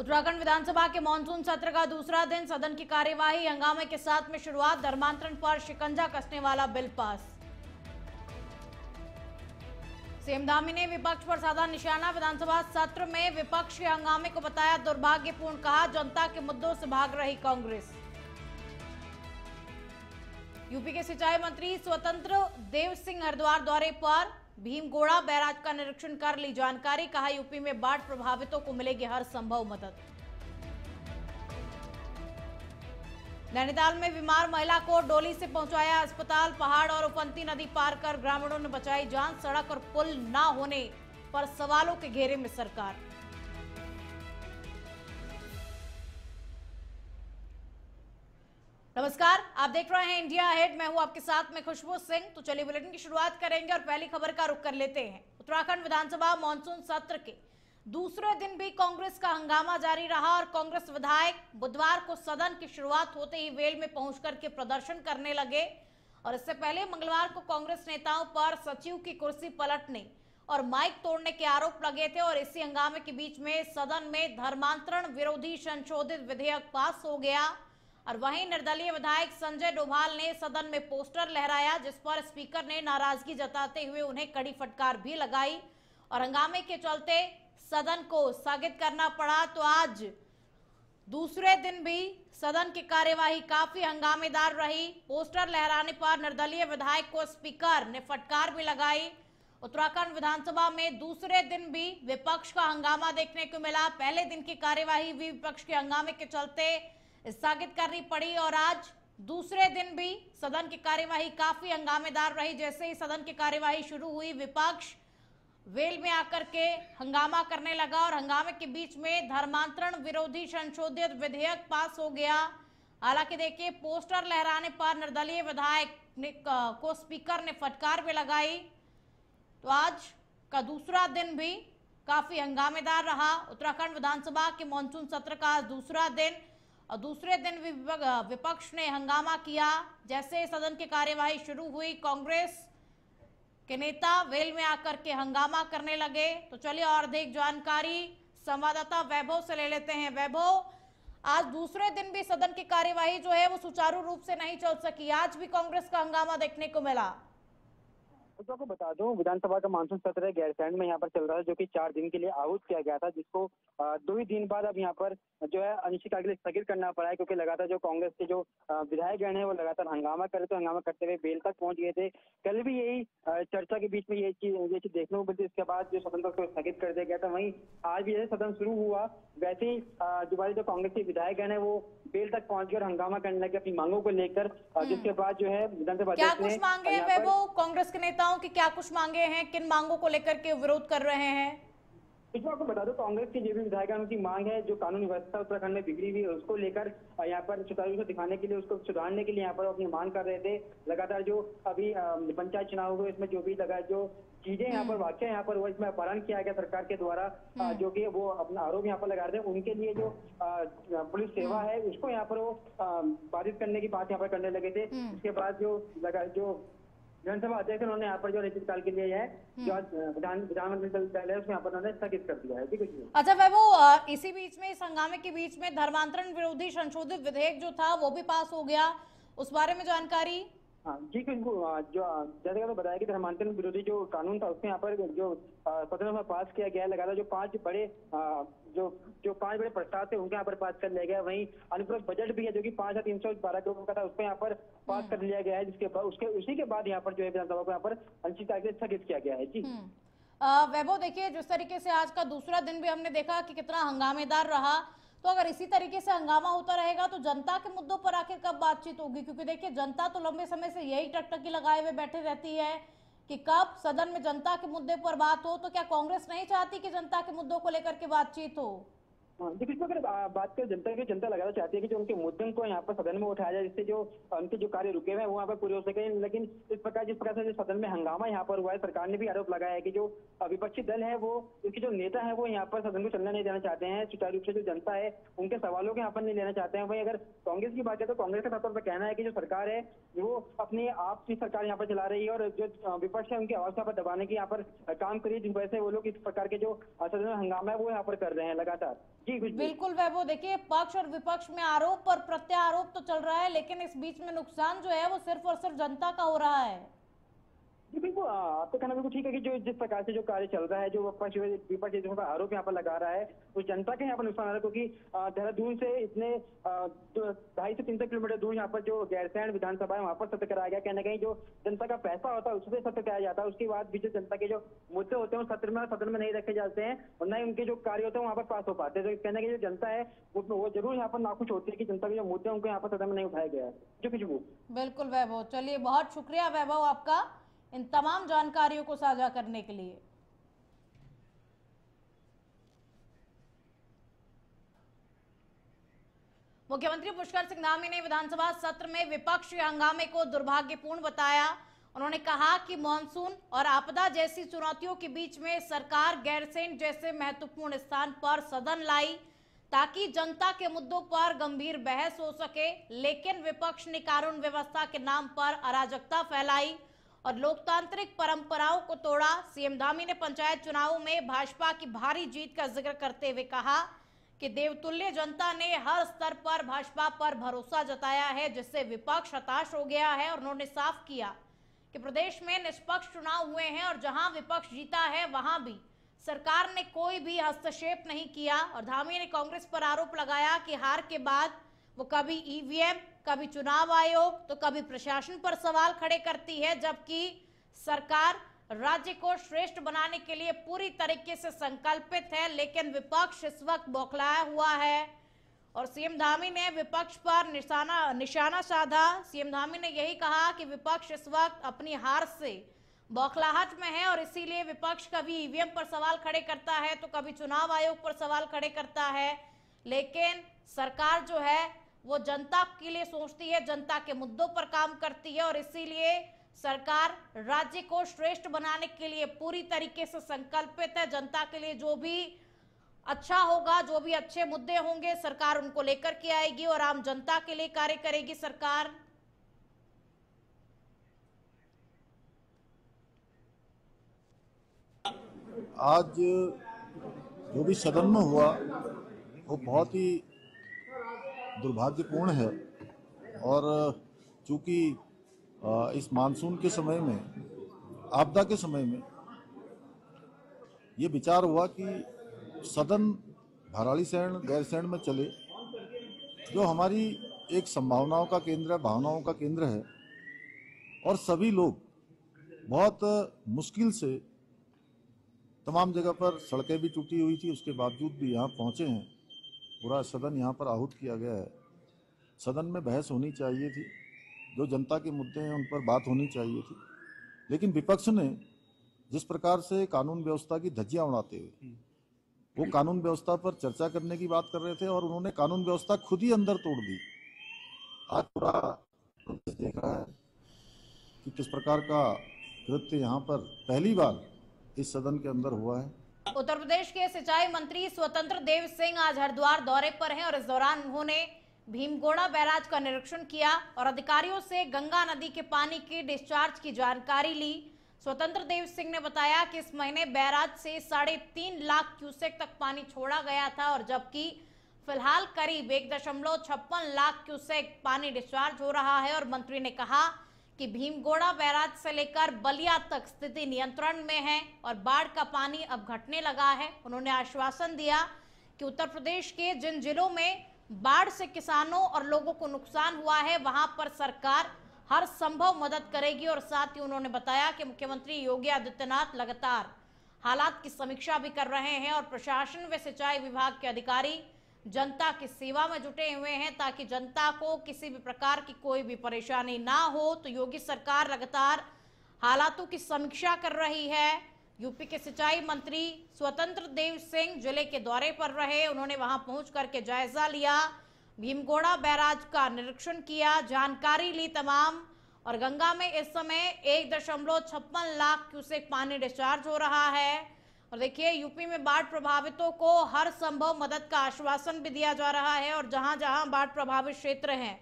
उत्तराखंड विधानसभा के मानसून सत्र का दूसरा दिन, सदन की कार्यवाही हंगामे के साथ में शुरुआत। धर्मांतरण पर शिकंजा कसने वाला बिल पास। सीएम धामी ने विपक्ष पर साधा निशाना। विधानसभा सत्र में विपक्ष के हंगामे को बताया दुर्भाग्यपूर्ण, कहा जनता के मुद्दों से भाग रही कांग्रेस। यूपी के सिंचाई मंत्री स्वतंत्र देव सिंह हरिद्वार दौरे पर, भीमगोड़ा बैराज का निरीक्षण कर ली जानकारी। कहा यूपी में बाढ़ प्रभावितों को मिलेगी हर संभव मदद। नैनीताल में बीमार महिला को डोली से पहुंचाया अस्पताल। पहाड़ और उफनती नदी पार कर ग्रामीणों ने बचाई जान। सड़क और पुल न होने पर सवालों के घेरे में सरकार। नमस्कार, आप देख रहे हैं इंडिया अहेड। मैं हूं आपके साथ में खुशबू सिंह। तो चलिए बुलेटिन की शुरुआत करेंगे और पहली खबर का रुख कर लेते हैं। उत्तराखंड विधानसभा मानसून सत्र के दूसरे दिन भी कांग्रेस का हंगामा जारी रहा और कांग्रेस विधायक बुधवार को सदन की शुरुआत होते ही वेल में पहुंचकर के प्रदर्शन करने लगे। और इससे पहले मंगलवार को कांग्रेस नेताओं पर सचिव की कुर्सी पलटने और माइक तोड़ने के आरोप लगे थे। और इसी हंगामे के बीच में सदन में धर्मांतरण विरोधी संशोधित विधेयक पास हो गया। और वहीं निर्दलीय विधायक संजय डोभाल ने सदन में पोस्टर लहराया, जिस पर स्पीकर ने नाराजगी जताते हुए उन्हें कड़ी फटकार भी लगाई। और हंगामे के चलते सदन को स्थगित करना पड़ा। तो आज दूसरे दिन भी सदन की कार्यवाही काफी हंगामेदार रही। पोस्टर लहराने पर निर्दलीय विधायक को स्पीकर ने फटकार भी लगाई। उत्तराखंड विधानसभा में दूसरे दिन भी विपक्ष का हंगामा देखने को मिला। पहले दिन की कार्यवाही भी विपक्ष के हंगामे के चलते स्थगित करनी पड़ी और आज दूसरे दिन भी सदन की कार्यवाही काफी हंगामेदार रही। जैसे ही सदन की कार्यवाही शुरू हुई, विपक्ष वेल में आकर के हंगामा करने लगा और हंगामे के बीच में धर्मांतरण विरोधी संशोधित विधेयक पास हो गया। हालांकि देखिए, पोस्टर लहराने पर निर्दलीय विधायक को स्पीकर ने फटकार भी लगाई। तो आज का दूसरा दिन भी काफी हंगामेदार रहा। उत्तराखंड विधानसभा के मानसून सत्र का आज दूसरा दिन और दूसरे दिन भी विपक्ष ने हंगामा किया। जैसे सदन की कार्यवाही शुरू हुई, कांग्रेस के नेता वेल में आकर के हंगामा करने लगे। तो चलिए और अधिक जानकारी संवाददाता वैभव से ले लेते हैं। वैभव, आज दूसरे दिन भी सदन की कार्यवाही जो है वो सुचारू रूप से नहीं चल सकी। आज भी कांग्रेस का हंगामा देखने को मिला। तो आपको बता दूं, विधानसभा का मानसून सत्र गैरसैंण में यहाँ पर चल रहा है, जो कि 4 दिन के लिए आहूत किया गया था, जिसको 2 ही दिन बाद अब यहाँ पर जो है अनिश्चितकाल के लिए स्थगित करना पड़ा है, क्योंकि लगातार जो कांग्रेस के जो विधायकगण है वो लगातार हंगामा कर रहे थे। हंगामा करते हुए बेल तक पहुंच गए थे। कल भी यही चर्चा के बीच में ये चीज देखने को मिलती। इसके बाद जो सदन को स्थगित कर दिया गया था। वहीं आज भी जैसे सदन शुरू हुआ, वैसे ही दोबारा जो कांग्रेस के विधायकगण है वो बेल तक पहुंच गए और हंगामा करने लगे अपनी मांगों को लेकर। जिसके बाद जो है विधानसभा क्या कुछ मांगे हैं वैभव? कांग्रेस के नेताओं की क्या कुछ मांगे हैं? किन मांगों को लेकर के विरोध कर रहे हैं? इसमें आपको बता दो, कांग्रेस के जो भी विधायकों की मांग है, जो कानून व्यवस्था उत्तराखंड में बिगड़ी हुई है उसको लेकर यहाँ पर सुचारू रूप से दिखाने के लिए, उसको सुधारने के लिए यहाँ पर अपनी मांग कर रहे थे। लगातार जो अभी पंचायत चुनाव हुए, इसमें जो भी लगा जो चीजें यहाँ पर वाक्य यहाँ पर वो इसमें अपहरण किया गया सरकार के द्वारा, जो कि वो अपना आरोप यहाँ पर लगा रहे थे। उनके लिए जो पुलिस सेवा है उसको यहाँ पर वो बाधित करने की बात यहाँ पर करने लगे थे। उसके बाद जो विधानसभा अध्यक्ष उन्होंने यहाँ पर जो अनिश्चितकाल के लिए है जो विधानमंत्री दल है उसमें यहाँ पर उन्होंने स्थगित कर दिया है। जी कुछ। अच्छा वैभव, इसी बीच में, इस हंगामे के बीच में धर्मांतरण विरोधी संशोधित विधेयक जो था वो भी पास हो गया, उस बारे में जानकारी? हाँ जी, जो जैसे तो बताया कि धर्मांतरण विरोधी जो कानून था उसमें यहाँ पर जो सदन में पास किया गया है। लगातार जो 5 बड़े जो 5 बड़े प्रस्ताव थे उनके यहाँ पर पास कर लिया गया। वहीं अनुपूरक बजट भी है जो कि 5,312 करोड़ का था, उसको यहाँ पर पास कर लिया गया है। जिसके बाद उसी के बाद यहाँ पर जो है विधानसभा को यहाँ पर अनिश्चितकाल के लिए स्थगित किया गया है। जी वैभव, देखिए जिस तरीके से आज का दूसरा दिन भी हमने देखा कि कितना हंगामेदार रहा, तो अगर इसी तरीके से हंगामा होता रहेगा तो जनता के मुद्दों पर आखिर कब बातचीत होगी? क्योंकि देखिए, जनता तो लंबे समय से यही टकटकी लगाए हुए बैठे रहती है कि कब सदन में जनता के मुद्दे पर बात हो। तो क्या कांग्रेस नहीं चाहती कि जनता के मुद्दों को लेकर के बातचीत हो? देखिए, इसमें अगर बात करें जनता लगाना चाहती है कि जो उनके मुद्दों को यहाँ पर सदन में उठाया जाए, जिससे जो उनके जो कार्य रुके हुए हैं वो यहाँ पर पूरे हो सके। लेकिन जिस प्रकार से जो सदन में हंगामा यहाँ पर हुआ है, सरकार ने भी आरोप लगाया है कि जो विपक्षी दल है वो, उसके जो नेता है वो यहाँ पर सदन को चलना नहीं देना चाहते हैं। सुचारू रूप से जो जनता है उनके सवालों को यहाँ पर नहीं लेना चाहते हैं। वहीं अगर कांग्रेस की बात करें तो कांग्रेस का तौर पर कहना है कि जो सरकार है वो अपनी आप की सरकार यहाँ पर चला रही है और जो विपक्ष है उनकी आवाज यहाँ पर दबाने की यहाँ पर काम करिए, जिस वजह से वो लोग इस प्रकार के जो सदन में हंगामा है वो यहाँ पर कर रहे हैं लगातार। जी खुशबू। बिल्कुल वैभव, देखिए पक्ष और विपक्ष में आरोप और प्रत्यारोप तो चल रहा है, लेकिन इस बीच में नुकसान जो है वो सिर्फ और सिर्फ जनता का हो रहा है। जी बिल्कुल, आपका कहना बिल्कुल ठीक है कि जो जिस प्रकार से जो कार्य चल रहा है, जो विपक्ष विपक्ष का आरोप यहाँ पर लगा रहा है, उस जनता के यहाँ पर नुकसान आ रहा है, क्योंकि देहरादून से इतने 250 से 300 किलोमीटर दूर यहाँ पर जो गैरसैंण विधानसभा है, वहाँ पर सत्र कराया गया। कहीं ना कहीं जो जनता का पैसा होता है उससे सत्र कराया जाता है, उसके बाद भी जो जनता के जो मुद्दे होते हैं वो सत्र में नहीं रखे जाते हैं, और न ही उनके जो कार्य होते हैं वहाँ पर पास हो पाते हैं। तो कहना कि जो जनता है वो जरूर यहाँ पर नाखुश होती है कि जनता के जो मुद्दे हैं उनको यहाँ पर सदन में नहीं उठाया गया है। जो खुशबू। बिल्कुल वैभव, चलिए बहुत शुक्रिया वैभव आपका इन तमाम जानकारियों को साझा करने के लिए। मुख्यमंत्री पुष्कर सिंह धामी ने विधानसभा सत्र में विपक्ष के हंगामे को दुर्भाग्यपूर्ण बताया। उन्होंने कहा कि मॉनसून और आपदा जैसी चुनौतियों के बीच में सरकार गैरसैंण जैसे महत्वपूर्ण स्थान पर सदन लाई ताकि जनता के मुद्दों पर गंभीर बहस हो सके, लेकिन विपक्ष ने कानून व्यवस्था के नाम पर अराजकता फैलाई और लोकतांत्रिक परंपराओं को तोड़ा। सीएम धामी ने पंचायत चुनावों में भाजपा की भारी जीत का जिक्र करते हुए कहा कि देवतुल्य जनता ने हर स्तर पर भाजपा पर भरोसा जताया है, जिससे विपक्ष हताश हो गया है। और उन्होंने साफ किया कि प्रदेश में निष्पक्ष चुनाव हुए हैं और जहां विपक्ष जीता है वहां भी सरकार ने कोई भी हस्तक्षेप नहीं किया। और धामी ने कांग्रेस पर आरोप लगाया कि हार के बाद वो कभी ईवीएम, कभी चुनाव आयोग तो कभी प्रशासन पर सवाल खड़े करती है, जबकि सरकार राज्य को श्रेष्ठ बनाने के लिए पूरी तरीके से संकल्पित है, लेकिन विपक्ष इस वक्त बौखलाया हुआ है। और सीएम धामी ने विपक्ष पर निशाना साधा। सीएम धामी ने यही कहा कि विपक्ष इस वक्त अपनी हार से बौखलाहट में है और इसीलिए विपक्ष कभी ईवीएम पर सवाल खड़े करता है तो कभी चुनाव आयोग पर सवाल खड़े करता है, लेकिन सरकार जो है वो जनता के लिए सोचती है, जनता के मुद्दों पर काम करती है और इसीलिए सरकार राज्य को श्रेष्ठ बनाने के लिए पूरी तरीके से संकल्पित है। जनता के लिए जो भी अच्छा होगा, जो भी अच्छे मुद्दे होंगे, सरकार उनको लेकर के आएगी और आम जनता के लिए कार्य करेगी सरकार। आज जो भी सदन में हुआ वो बहुत ही दुर्भाग्यपूर्ण है, और चूंकि इस मानसून के समय में, आपदा के समय में ये विचार हुआ कि सदन भराड़ीसैंण गैरसैंण में चले, जो हमारी एक संभावनाओं का केंद्र है, भावनाओं का केंद्र है, और सभी लोग बहुत मुश्किल से, तमाम जगह पर सड़कें भी टूटी हुई थी, उसके बावजूद भी यहाँ पहुँचे हैं। पूरा सदन यहाँ पर आहूत किया गया है। सदन में बहस होनी चाहिए थी, जो जनता के मुद्दे हैं उन पर बात होनी चाहिए थी, लेकिन विपक्ष ने जिस प्रकार से कानून व्यवस्था की धज्जियां उड़ाते हुए वो कानून व्यवस्था पर चर्चा करने की बात कर रहे थे, और उन्होंने कानून व्यवस्था खुद ही अंदर तोड़ दी। आज पूरा देख रहा है कि किस प्रकार का कृत्य यहाँ पर पहली बार इस सदन के अंदर हुआ है। उत्तर प्रदेश के सिंचाई मंत्री स्वतंत्र देव सिंह आज हरिद्वार दौरे पर हैं और इस दौरान उन्होंने भीमगोड़ा बैराज का निरीक्षण किया और अधिकारियों से गंगा नदी के पानी की डिस्चार्ज की जानकारी ली। स्वतंत्र देव सिंह ने बताया कि इस महीने बैराज से 3.5 लाख क्यूसेक तक पानी छोड़ा गया था, और जबकि फिलहाल करीब 1.56 लाख क्यूसेक पानी डिस्चार्ज हो रहा है। और मंत्री ने कहा कि भीमगोड़ा बैराज से लेकर बलिया तक स्थिति नियंत्रण में है और बाढ़ का पानी अब घटने लगा है। उन्होंने आश्वासन दिया कि उत्तर प्रदेश के जिन जिलों में बाढ़ से किसानों और लोगों को नुकसान हुआ है वहां पर सरकार हर संभव मदद करेगी। और साथ ही उन्होंने बताया कि मुख्यमंत्री योगी आदित्यनाथ लगातार हालात की समीक्षा भी कर रहे हैं और प्रशासन व सिंचाई विभाग के अधिकारी जनता की सेवा में जुटे हुए हैं ताकि जनता को किसी भी प्रकार की कोई भी परेशानी ना हो। तो योगी सरकार लगातार हालातों की समीक्षा कर रही है। यूपी के सिंचाई मंत्री स्वतंत्र देव सिंह जिले के दौरे पर रहे, उन्होंने वहां पहुंच करके जायजा लिया, भीमगोड़ा बैराज का निरीक्षण किया, जानकारी ली तमाम। और गंगा में इस समय 1.56 लाख क्यूसेक पानी डिस्चार्ज हो रहा है। और देखिए यूपी में बाढ़ प्रभावितों को हर संभव मदद का आश्वासन भी दिया जा रहा है और जहां जहां बाढ़ प्रभावित क्षेत्र हैं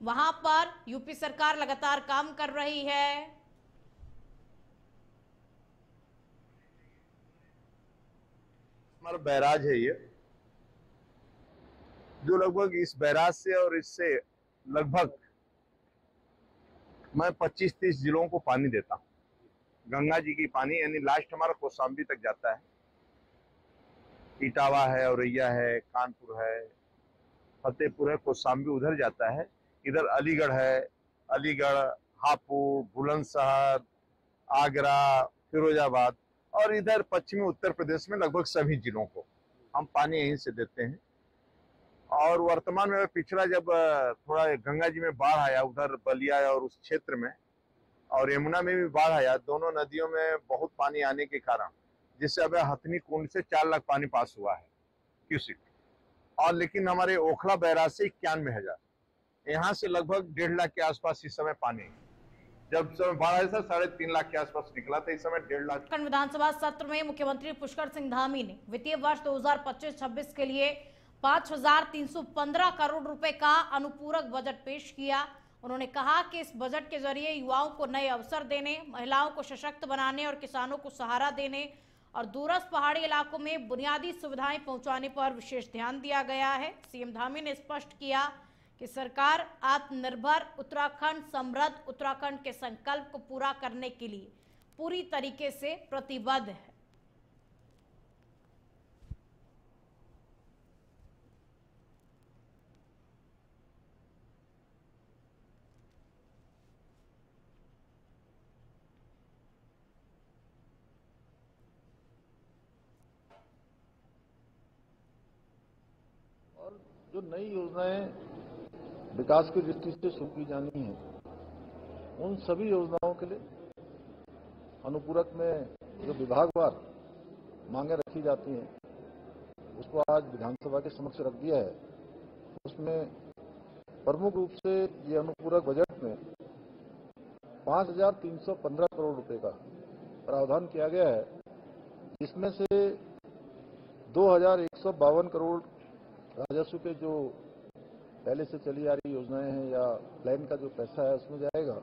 वहां पर यूपी सरकार लगातार काम कर रही है। हमारा बैराज है ये, जो लगभग इस बैराज से और इससे लगभग मैं 25-30 जिलों को पानी देता हूँ। गंगा जी की पानी यानी लास्ट हमारा कौशाम्बी तक जाता है। इटावा है, औरैया है, कानपुर है, फतेहपुर है, कौशाम्बी उधर जाता है। इधर अलीगढ़ है, अलीगढ़, हापुड़, बुलंदशहर, आगरा, फिरोजाबाद और इधर पश्चिमी उत्तर प्रदेश में लगभग सभी जिलों को हम पानी यहीं से देते हैं। और वर्तमान में पिछला जब थोड़ा गंगा जी में बाढ़ आया उधर बलिया और उस क्षेत्र में, और यमुना में भी बाढ़ आया, दोनों नदियों में बहुत पानी आने के कारण जिससे अब हथनी कुंड से 4 लाख पानी पास हुआ है क्यूसिक। और लेकिन हमारे ओखला बैराज से 91,000, यहाँ से लगभग 1.5 लाख के आसपास इस समय पानी है। जब समय बाढ़ आया था 3.5 लाख के आसपास निकला था, इस समय 1.5 लाख। उत्तराखंड विधानसभा सत्र में मुख्यमंत्री पुष्कर सिंह धामी ने वित्तीय वर्ष 2025-26 के लिए 5,315 करोड़ रुपए का अनुपूरक बजट पेश किया। उन्होंने कहा कि इस बजट के जरिए युवाओं को नए अवसर देने, महिलाओं को सशक्त बनाने और किसानों को सहारा देने और दूरस्थ पहाड़ी इलाकों में बुनियादी सुविधाएं पहुंचाने पर विशेष ध्यान दिया गया है। सीएम धामी ने स्पष्ट किया कि सरकार आत्मनिर्भर उत्तराखंड, समृद्ध उत्तराखंड के संकल्प को पूरा करने के लिए पूरी तरीके से प्रतिबद्ध है। और जो नई योजनाएं विकास की दृष्टि से शुरू की जानी है, उन सभी योजनाओं के लिए अनुपूरक में जो विभागवार मांगे रखी जाती हैं, उसको आज विधानसभा के समक्ष रख दिया है। उसमें प्रमुख रूप से ये अनुपूरक बजट में 5,315 करोड़ रुपए का प्रावधान किया गया है, जिसमें से 2,152 करोड़ राजस्व के जो पहले से चली आ रही योजनाएं हैं या प्लान का जो पैसा है उसमें जाएगा,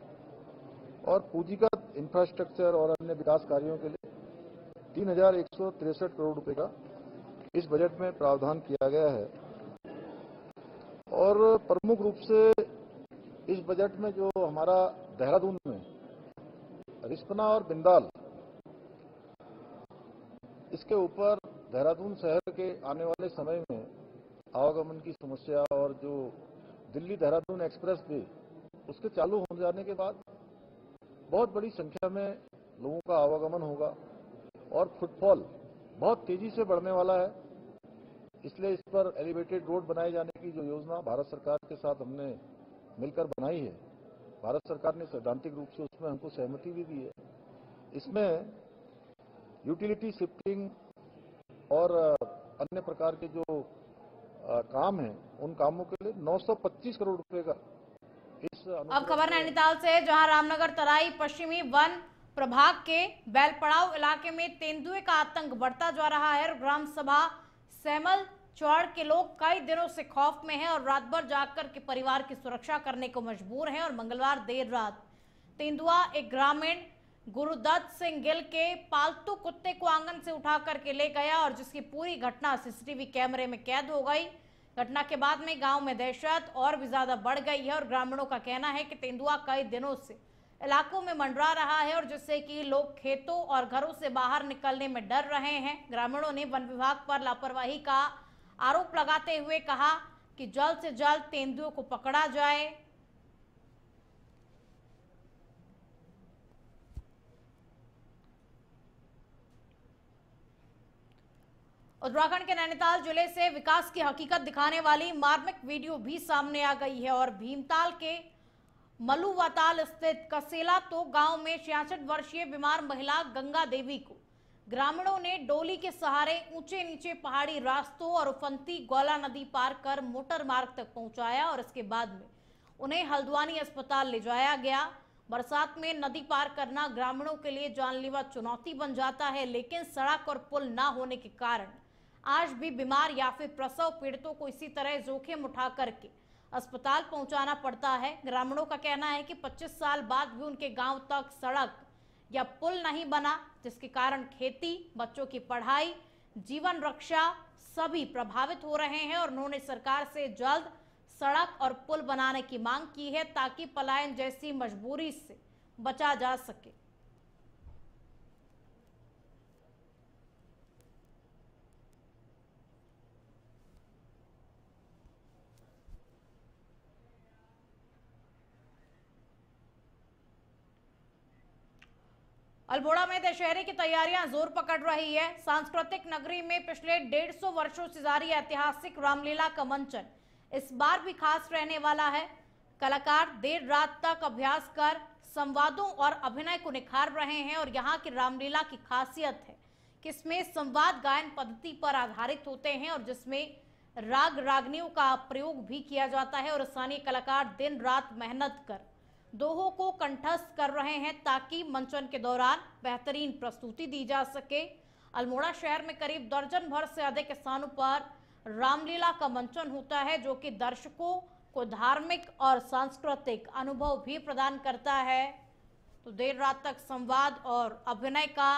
और पूंजीगत इंफ्रास्ट्रक्चर और अन्य विकास कार्यों के लिए 3,163 करोड़ रुपए का इस बजट में प्रावधान किया गया है। और प्रमुख रूप से इस बजट में जो हमारा देहरादून में रिस्पना और बिंदाल, इसके ऊपर देहरादून शहर के आने वाले समय में आवागमन की समस्या और जो दिल्ली देहरादून एक्सप्रेस वे उसके चालू हो जाने के बाद बहुत बड़ी संख्या में लोगों का आवागमन होगा और फुटफॉल बहुत तेजी से बढ़ने वाला है। इसलिए इस पर एलिवेटेड रोड बनाए जाने की जो योजना भारत सरकार के साथ हमने मिलकर बनाई है, भारत सरकार ने सैद्धांतिक रूप से उसमें हमको सहमति भी दी है। इसमें यूटिलिटी शिफ्टिंग और अन्य प्रकार के जो काम है, उन कामों के लिए 925 करोड़ रुपए का इस। अब खबर नैनीताल से, जहां रामनगर तराई पश्चिमी वन प्रभाग के बैलपड़ाव इलाके में तेंदुए का आतंक बढ़ता जा रहा है और ग्राम सभा सैमल चौड़ के लोग कई दिनों से खौफ में हैं और रात भर जागकर के परिवार की सुरक्षा करने को मजबूर हैं। और मंगलवार देर रात तेंदुआ एक ग्रामीण गुरुदत्त सिंह गिल के पालतू कुत्ते को आंगन से उठा करके ले गया और जिसकी पूरी घटना सीसीटीवी कैमरे में कैद हो गई। घटना के बाद में गांव में दहशत और भी ज्यादा बढ़ गई है और ग्रामीणों का कहना है कि तेंदुआ कई दिनों से इलाकों में मंडरा रहा है और जिससे कि लोग खेतों और घरों से बाहर निकलने में डर रहे हैं। ग्रामीणों ने वन विभाग पर लापरवाही का आरोप लगाते हुए कहा कि जल्द से जल्द तेंदुओं को पकड़ा जाए। उत्तराखंड के नैनीताल जिले से विकास की हकीकत दिखाने वाली मार्मिक वीडियो भी सामने आ गई है और भीमताल के मलुवाताल स्थित कसेला तो गांव में 66 वर्षीय बीमार महिला गंगा देवी को ग्रामीणों ने डोली के सहारे ऊंचे नीचे पहाड़ी रास्तों और उफनती गौला नदी पार कर मोटर मार्ग तक पहुंचाया और इसके बाद में उन्हें हल्द्वानी अस्पताल ले जाया गया। बरसात में नदी पार करना ग्रामीणों के लिए जानलेवा चुनौती बन जाता है, लेकिन सड़क और पुल न होने के कारण आज भी बीमार या फिर प्रसव पीड़ितों को इसी तरह जोखिम उठा करके अस्पताल पहुंचाना पड़ता है। ग्रामीणों का कहना है कि 25 साल बाद भी उनके गांव तक सड़क या पुल नहीं बना, जिसके कारण खेती, बच्चों की पढ़ाई, जीवन रक्षा सभी प्रभावित हो रहे हैं और उन्होंने सरकार से जल्द सड़क और पुल बनाने की मांग की है ताकि पलायन जैसी मजबूरी से बचा जा सके। अल्मोड़ा में दशहरे की तैयारियां जोर पकड़ रही है। सांस्कृतिक नगरी में पिछले 150 वर्षों से जारी ऐतिहासिक रामलीला का मंचन इस बार भी खास रहने वाला है। कलाकार देर रात तक अभ्यास कर संवादों और अभिनय को निखार रहे हैं और यहाँ की रामलीला की खासियत है कि इसमें संवाद गायन पद्धति पर आधारित होते हैं और जिसमें राग रागनियों का प्रयोग भी किया जाता है और स्थानीय कलाकार दिन रात मेहनत कर दोहों को कंठस्थ कर रहे हैं ताकि मंचन के दौरान बेहतरीन प्रस्तुति दी जा सके। अल्मोड़ा शहर में करीब दर्जन भर से अधिक स्थानों पर रामलीला का मंचन होता है जो कि दर्शकों को धार्मिक और सांस्कृतिक अनुभव भी प्रदान करता है। तो देर रात तक संवाद और अभिनय का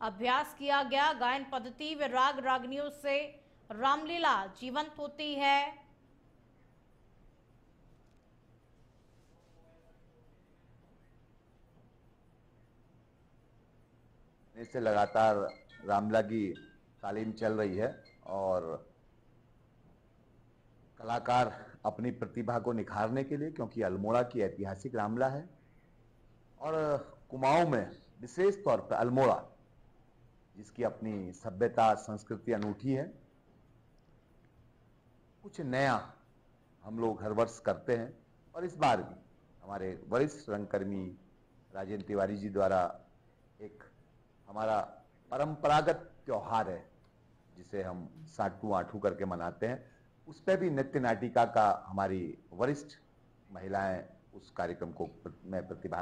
अभ्यास किया गया। गायन पद्धति व राग रागनियों से रामलीला जीवंत होती है। से लगातार रामलीला की तालीम चल रही है और कलाकार अपनी प्रतिभा को निखारने के लिए, क्योंकि अल्मोड़ा की ऐतिहासिक रामलीला है और कुमाऊं में विशेष तौर पर अल्मोड़ा जिसकी अपनी सभ्यता संस्कृति अनूठी है, कुछ नया हम लोग हर वर्ष करते हैं और इस बार भी हमारे वरिष्ठ रंगकर्मी राजेंद्र तिवारी जी द्वारा एक हमारा परंपरागत त्योहार है जिसे हम साटू आठू करके मनाते हैं, उस पर भी नृत्य नाटिका का हमारी वरिष्ठ महिलाएं उस कार्यक्रम को में प्रतिभा